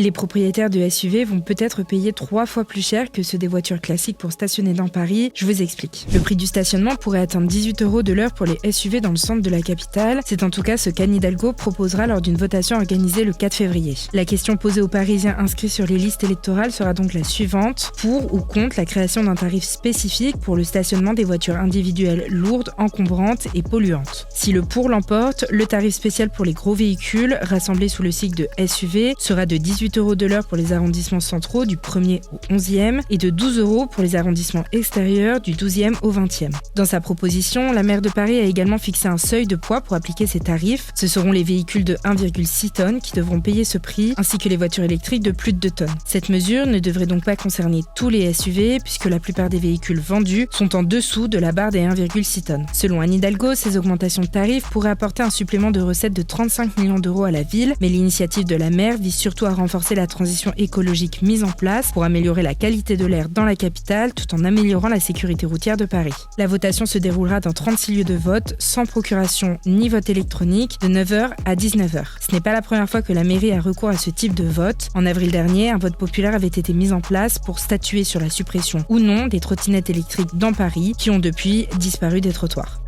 Les propriétaires de SUV vont peut-être payer 3 fois plus cher que ceux des voitures classiques pour stationner dans Paris. Je vous explique. Le prix du stationnement pourrait atteindre 18 € de l'heure pour les SUV dans le centre de la capitale. C'est en tout cas ce qu'Anne Hidalgo proposera lors d'une votation organisée le 4 février. La question posée aux Parisiens inscrits sur les listes électorales sera donc la suivante. Pour ou contre la création d'un tarif spécifique pour le stationnement des voitures individuelles lourdes, encombrantes et polluantes. Si le pour l'emporte, le tarif spécial pour les gros véhicules, rassemblés sous le sigle de SUV, sera de 18 € de l'heure pour les arrondissements centraux du 1er au 11e et de 12 € pour les arrondissements extérieurs du 12e au 20e. Dans sa proposition, la maire de Paris a également fixé un seuil de poids pour appliquer ces tarifs. Ce seront les véhicules de 1,6 tonnes qui devront payer ce prix, ainsi que les voitures électriques de plus de 2 tonnes. Cette mesure ne devrait donc pas concerner tous les SUV, puisque la plupart des véhicules vendus sont en dessous de la barre des 1,6 tonnes. Selon Anne Hidalgo, ces augmentations de tarifs pourraient apporter un supplément de recettes de 35 millions d'euros à la ville, mais l'initiative de la maire vise surtout à renforcer la transition écologique mise en place pour améliorer la qualité de l'air dans la capitale tout en améliorant la sécurité routière de Paris. La votation se déroulera dans 36 lieux de vote, sans procuration ni vote électronique, de 9h à 19h. Ce n'est pas la première fois que la mairie a recours à ce type de vote. En avril dernier, un vote populaire avait été mis en place pour statuer sur la suppression ou non des trottinettes électriques dans Paris, qui ont depuis disparu des trottoirs.